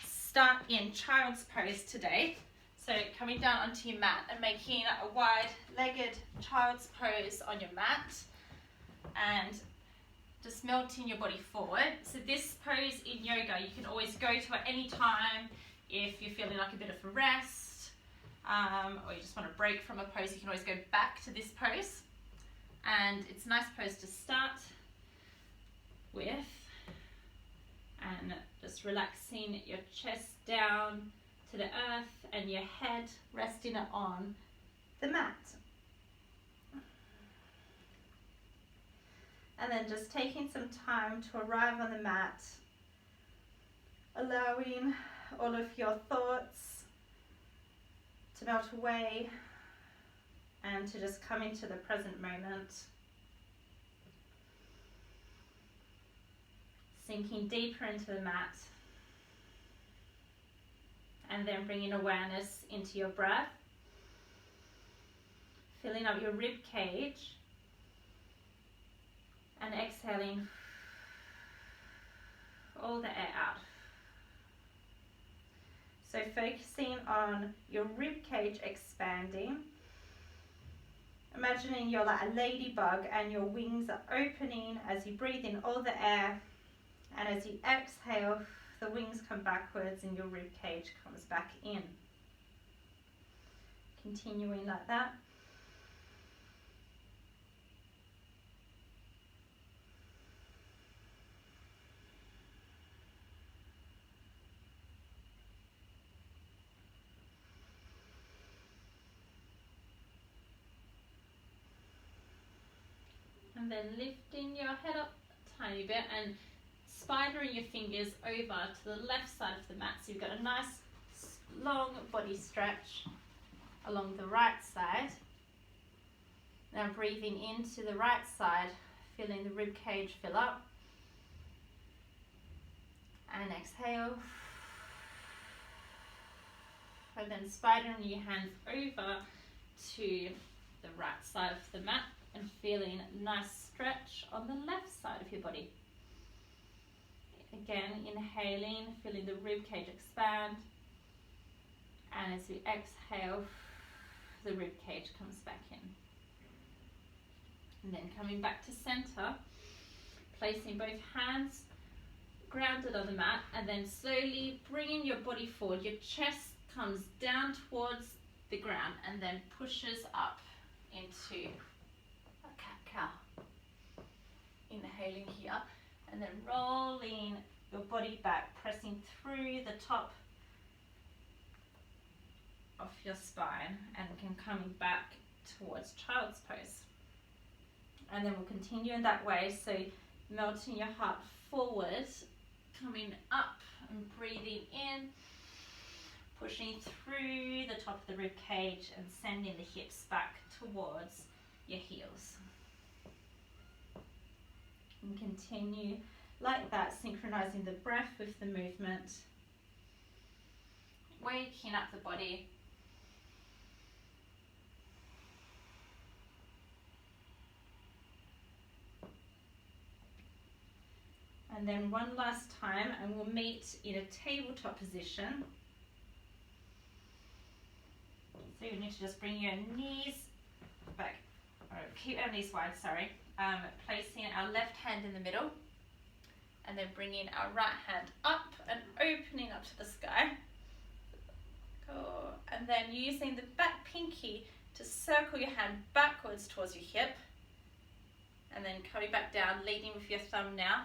Start in child's pose today. So coming down onto your mat and making a wide-legged child's pose on your mat and just melting your body forward. So this pose in yoga you can always go to at any time if you're feeling like a bit of a rest or you just want to break from a pose. You can always go back to this pose, and it's a nice pose to start with, and just relaxing your chest down to the earth and your head resting it on the mat. And then just taking some time to arrive on the mat, allowing all of your thoughts to melt away and to just come into the present moment. Sinking deeper into the mat, and then bringing awareness into your breath, filling up your rib cage and exhaling all the air out. So focusing on your rib cage expanding, imagining you're like a ladybug and your wings are opening as you breathe in all the air. And as you exhale, the wings come backwards and your rib cage comes back in. Continuing like that. And then lifting your head up a tiny bit and spidering your fingers over to the left side of the mat, so you've got a nice long body stretch along the right side. Now breathing into the right side, feeling the rib cage fill up, and exhale, and then spidering your hands over to the right side of the mat and feeling a nice stretch on the left side of your body. Again, inhaling, feeling the rib cage expand, and as you exhale, the rib cage comes back in. And then coming back to center, placing both hands grounded on the mat, and then slowly bringing your body forward. Your chest comes down towards the ground and then pushes up into a cat-cow. Inhaling here. And then rolling your body back, pressing through the top of your spine and coming back towards child's pose. And then we'll continue in that way, so melting your heart forward, coming up and breathing in, pushing through the top of the rib cage and sending the hips back towards your heels. And continue like that, synchronizing the breath with the movement, waking up the body. And then one last time, and we'll meet in a tabletop position. So you need to just bring your knees back, or keep our knees wide, sorry. Placing our left hand in the middle, and then bringing our right hand up and opening up to the sky. And then using the back pinky to circle your hand backwards towards your hip, and then coming back down, leading with your thumb now,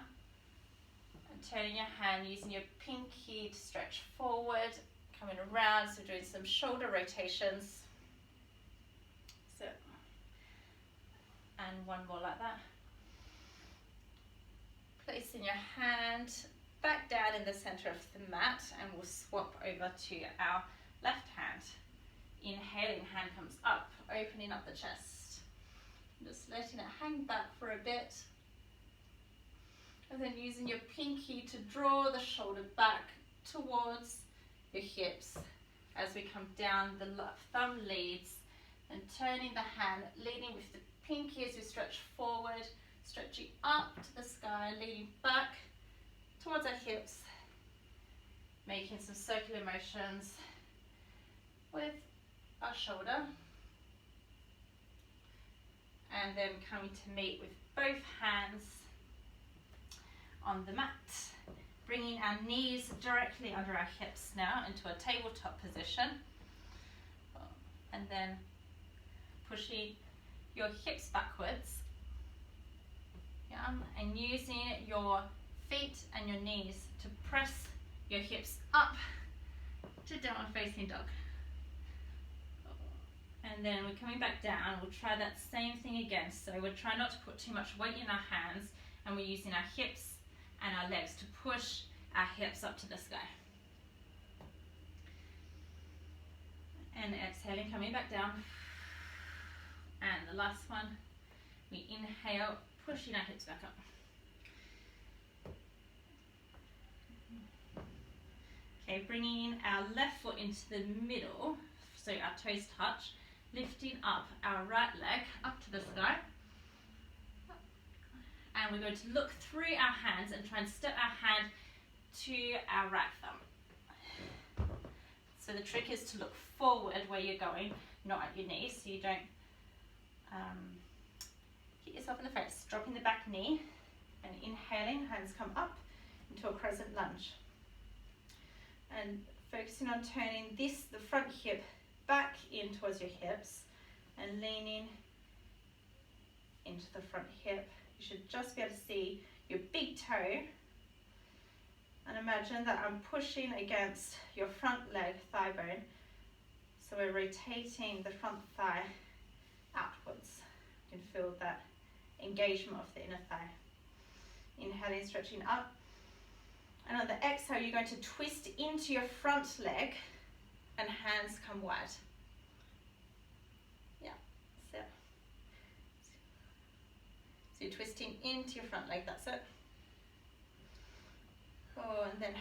and turning your hand, using your pinky to stretch forward, coming around, so doing some shoulder rotations. So, and one more like that. Placing your hand back down in the center of the mat, and we'll swap over to our left hand. Inhaling, hand comes up, opening up the chest. Just letting it hang back for a bit. And then using your pinky to draw the shoulder back towards your hips as we come down. The thumb leads, and turning the hand, leading with the pinky as we stretch forward, stretching up to the sky, leaning back towards our hips, making some circular motions with our shoulder. And then coming to meet with both hands on the mat. Bringing our knees directly under our hips now into a tabletop position. And then pushing your hips backwards. Yeah, and using your feet and your knees to press your hips up to downward facing dog. And then we're coming back down. We'll try that same thing again. So we're trying not to put too much weight in our hands, and we're using our hips and our legs to push our hips up to the sky. And exhaling, coming back down. And the last one, we inhale, pushing our hips back up. Okay, bringing our left foot into the middle, so our toes touch, lifting up our right leg up to the sky. And we're going to look through our hands and try and step our hand to our right thumb. So the trick is to look forward where you're going, not at your knees, so you don't hit yourself in the face. Dropping the back knee and inhaling, hands come up into a crescent lunge. And focusing on turning the front hip back in towards your hips and leaning into the front hip. You should just be able to see your big toe, and imagine that I'm pushing against your front leg thigh bone, so we're rotating the front thigh outwards. You can feel that engagement of the inner thigh. Inhaling, stretching up, and on the exhale you're going to twist into your front leg and hands come wide. Yeah, so you're twisting into your front leg, that's it. Oh, and then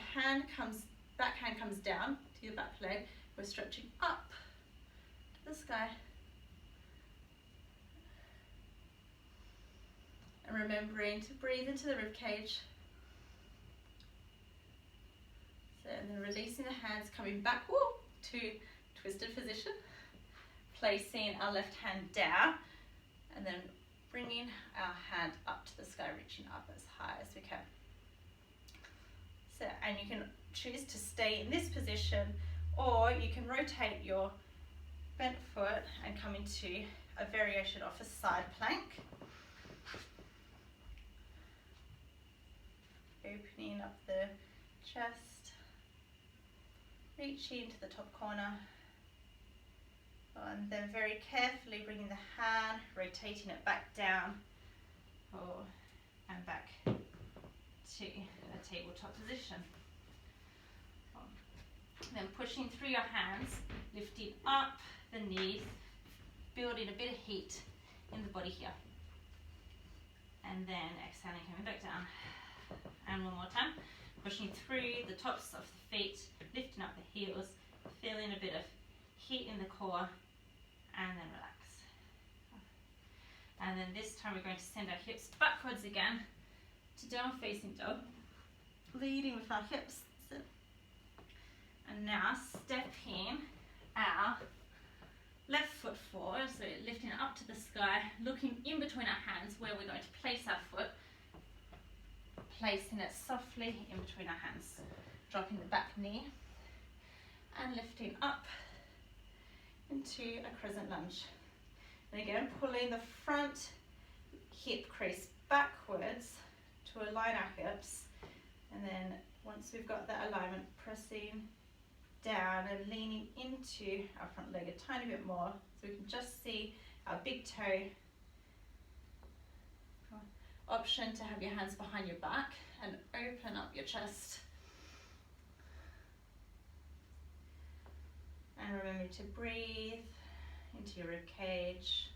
back hand comes down to your back leg. We're stretching up to the sky. And remembering to breathe into the rib cage. So, and then releasing the hands, coming back to twisted position. Placing our left hand down, and then bringing our hand up to the sky, reaching up as high as we can. So, and you can choose to stay in this position, or you can rotate your bent foot and come into a variation of a side plank. Opening up the chest, reaching to the top corner, and then very carefully bringing the hand, rotating it back down, and back to a tabletop position. Then pushing through your hands, lifting up the knees, building a bit of heat in the body here. And then exhaling, coming back down. And one more time, pushing through the tops of the feet, lifting up the heels, feeling a bit of heat in the core, and then relax. And then this time we're going to send our hips backwards again to downward facing dog, leading with our hips. And now stepping our left foot forward, so lifting it up to the sky, looking in between our hands where we're going to place our foot, placing it softly in between our hands, dropping the back knee, and lifting up into a crescent lunge. And again, pulling the front hip crease backwards to align our hips, and then once we've got that alignment, pressing down and leaning into our front leg a tiny bit more, so we can just see our big toe. Option to have your hands behind your back and open up your chest. And remember to breathe into your rib cage,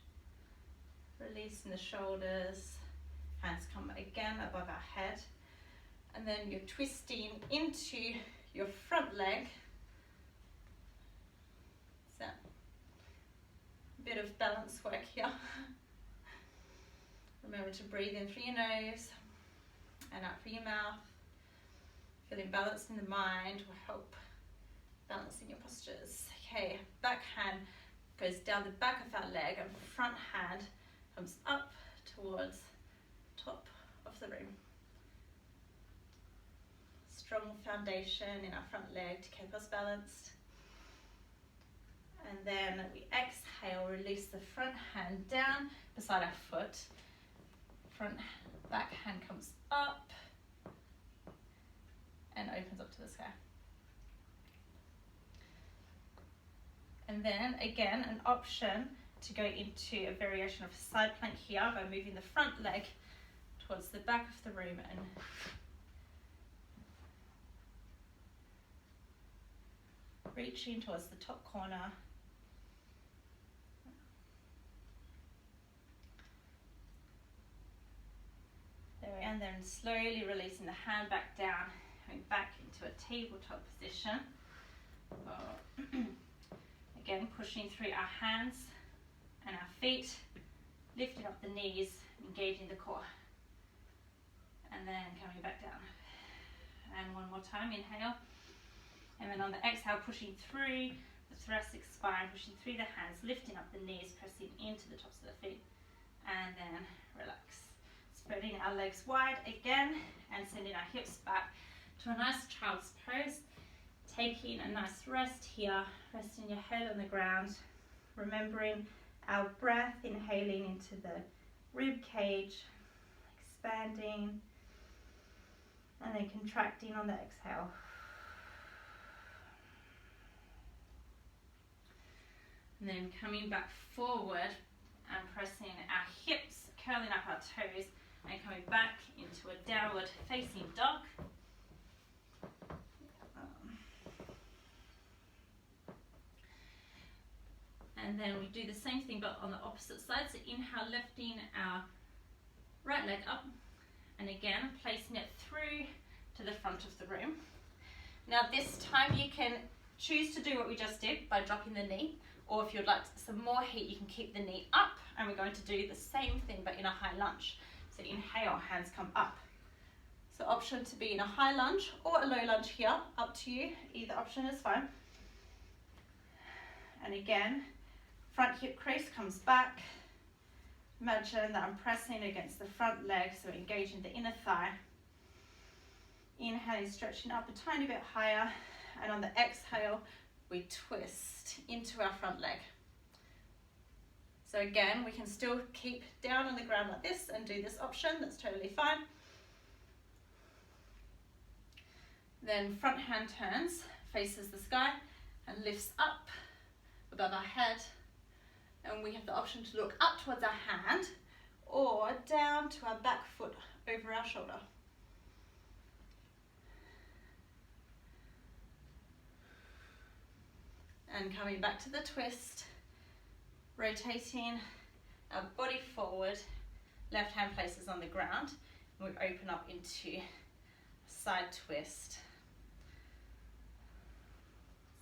releasing the shoulders, hands come again above our head, and then you're twisting into your front leg. So, a bit of balance work here. Remember to breathe in through your nose and out through your mouth. Feeling balanced in the mind will help balancing your postures. Okay, back hand goes down the back of our leg and front hand comes up towards top of the room. Strong foundation in our front leg to keep us balanced. And then we exhale, release the front hand down beside our foot. Back hand comes up and opens up to the sky. And then again, an option to go into a variation of side plank here by moving the front leg towards the back of the room and reaching towards the top corner. There we are, and then slowly releasing the hand back down, coming back into a tabletop position. Again, pushing through our hands and our feet, lifting up the knees, engaging the core. And then coming back down. And one more time, inhale. And then on the exhale, pushing through the thoracic spine, pushing through the hands, lifting up the knees, pressing into the tops of the feet. And then relax. Spreading our legs wide again and sending our hips back to a nice child's pose. Taking a nice rest here, resting your head on the ground, remembering our breath, inhaling into the rib cage, expanding, and then contracting on the exhale. And then coming back forward and pressing our hips, curling up our toes, and coming back into a downward facing dog. And then we do the same thing but on the opposite side. So inhale, lifting our right leg up, and again placing it through to the front of the room. Now this time you can choose to do what we just did by dropping the knee, or if you'd like some more heat, you can keep the knee up, and we're going to do the same thing but in a high lunge. So inhale, hands come up. So option to be in a high lunge or a low lunge here, up to you, either option is fine. And again, front hip crease comes back. Imagine that I'm pressing against the front leg, so engaging the inner thigh. Inhaling, stretching up a tiny bit higher, and on the exhale, we twist into our front leg. So again, we can still keep down on the ground like this and do this option, that's totally fine. Then front hand turns, faces the sky, and lifts up above our head. And we have the option to look up towards our hand or down to our back foot over our shoulder. And coming back to the twist, rotating our body forward, left hand places on the ground, and we open up into a side twist.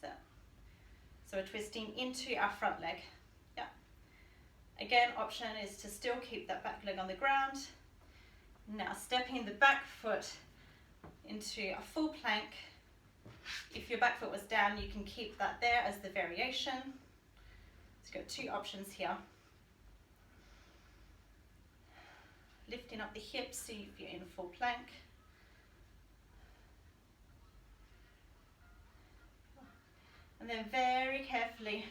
So we're twisting into our front leg. Yeah. Again, option is to still keep that back leg on the ground. Now stepping the back foot into a full plank. If your back foot was down, you can keep that there as the variation. So you've got two options here. Lifting up the hips, so if you're in a full plank. And then very carefully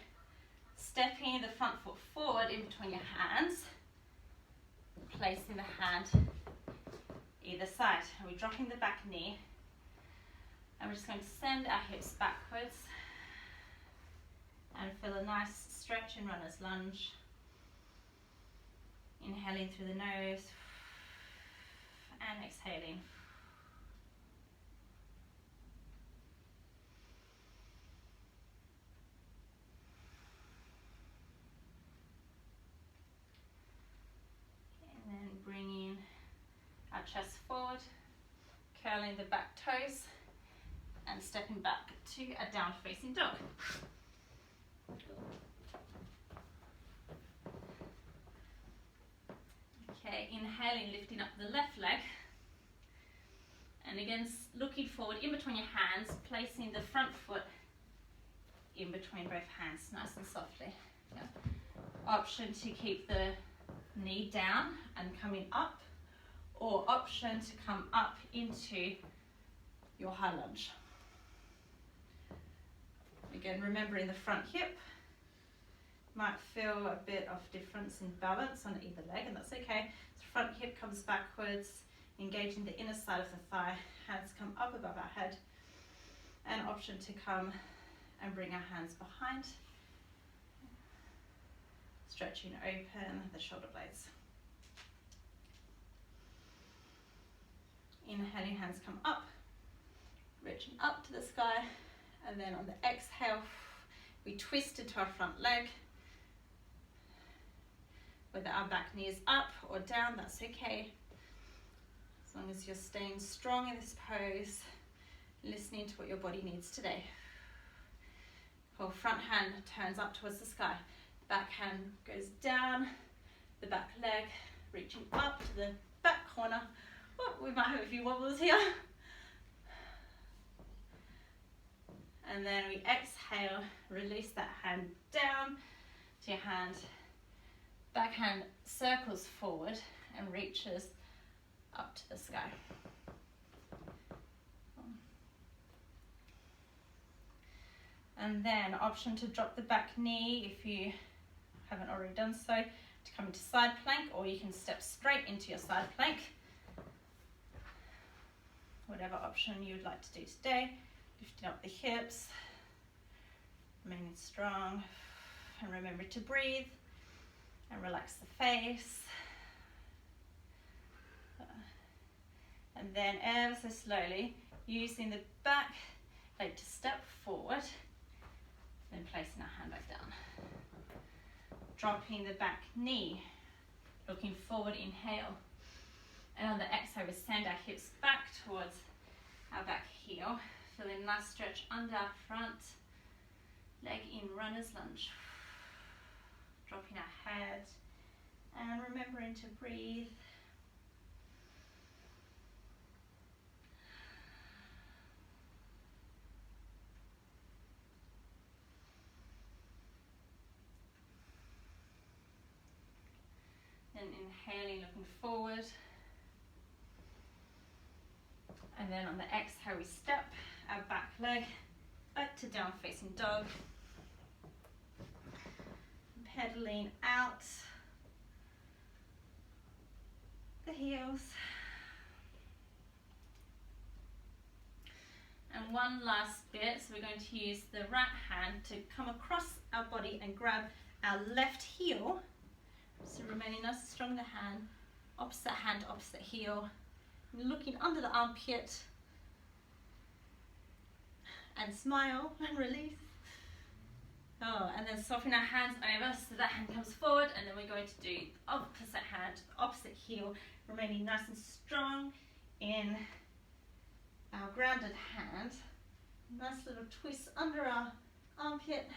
stepping the front foot forward in between your hands, placing the hand either side. And we're dropping the back knee. And we're just going to send our hips backwards and feel a nice stretch in runner's lunge. Inhaling through the nose and exhaling. And then bringing our chest forward, curling the back toes, and stepping back to a down facing dog. Okay, inhaling, lifting up the left leg, And again, looking forward in between your hands, placing the front foot in between both hands, nice and softly. Yeah. Option to keep the knee down and coming up, or option to come up into your high lunge. Again, remembering the front hip. Might feel a bit of difference in balance on either leg, and that's okay. So front hip comes backwards, engaging the inner side of the thigh, hands come up above our head, and option to come and bring our hands behind, stretching open the shoulder blades. Inhaling, hands come up, reaching up to the sky, and then on the exhale, we twist into our front leg. Whether our back knee is up or down, that's okay. As long as you're staying strong in this pose, listening to what your body needs today. Whole front hand turns up towards the sky. Back hand goes down, the back leg reaching up to the back corner. Oh, we might have a few wobbles here. And then we exhale, release that hand down to your hand. Back hand circles forward and reaches up to the sky. And then option to drop the back knee if you haven't already done so, to come into side plank, or you can step straight into your side plank. Whatever option you would like to do today. Lifting up the hips, remaining strong, and remember to breathe and relax the face. And then ever so slowly, using the back leg to step forward, then placing our hand back down. Dropping the back knee, looking forward, inhale. And on the exhale, we send our hips back towards our back heel. Feeling a nice stretch under our front leg in runner's lunge. Dropping our head and remembering to breathe. Then inhaling, looking forward. And then on the exhale, we step our back leg back to down facing dog. Pedaling out the heels. And one last bit, so we're going to use the right hand to come across our body and grab our left heel. So remaining nice and strong in the hand, opposite heel. Looking under the armpit and smile and release. Oh, and then soften our hands over so that hand comes forward, and then we're going to do opposite hand, opposite heel, remaining nice and strong in our grounded hand. Nice little twist under our armpit,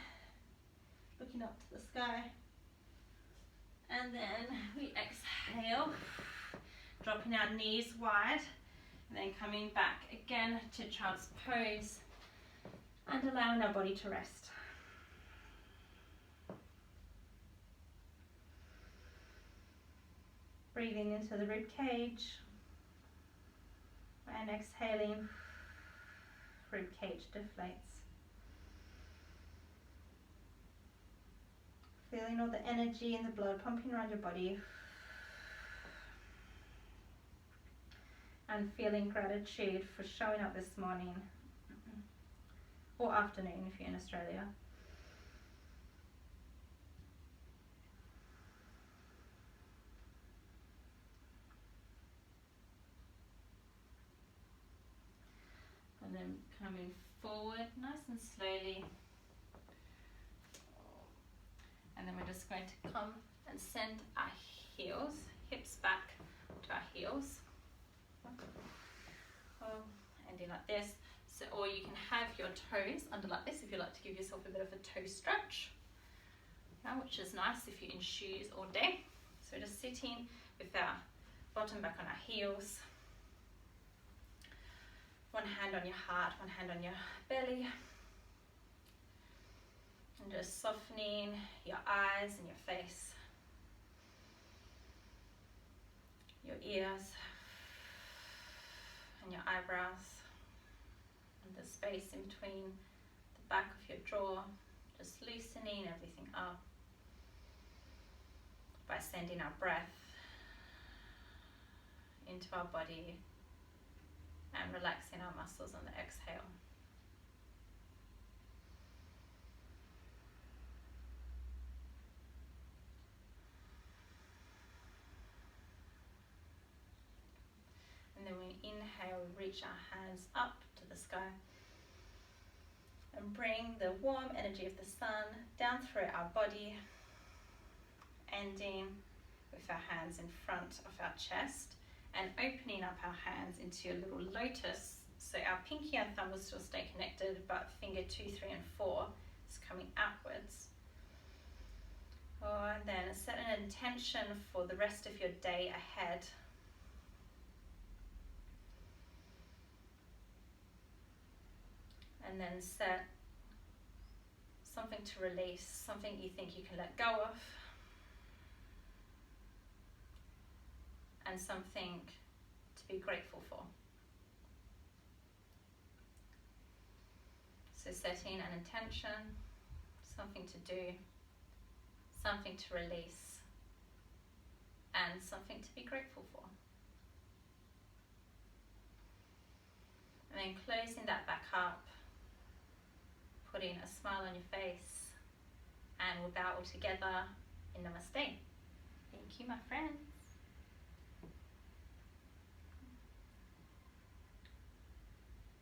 looking up to the sky. And then we exhale, dropping our knees wide, and then coming back again to child's pose and allowing our body to rest. Breathing into the rib cage and exhaling, rib cage deflates. Feeling all the energy and the blood pumping around your body. And feeling gratitude for showing up this morning or afternoon if you're in Australia. And then coming forward nice and slowly. And then we're just going to come and send our heels, hips back to our heels. Ending like this. So, or you can have your toes under like this if you like to give yourself a bit of a toe stretch, which is nice if you're in shoes all day. So just sitting with our bottom back on our heels. One hand on your heart, one hand on your belly. And just softening your eyes and your face, your ears, and your eyebrows, and the space in between the back of your jaw, just loosening everything up by sending our breath into our body and relaxing our muscles on the exhale. And then when we inhale, we reach our hands up to the sky and bring the warm energy of the sun down through our body, ending with our hands in front of our chest and opening up our hands into a little lotus. So our pinky and thumb will still stay connected, but finger 2, 3, and 4 is coming outwards. And then set an intention for the rest of your day ahead. And then set something to release, something you think you can let go of, and something to be grateful for. So setting an intention, something to do, something to release, and something to be grateful for. And then closing that back up, putting a smile on your face, and we'll bow all together in Namaste. Thank you, my friend.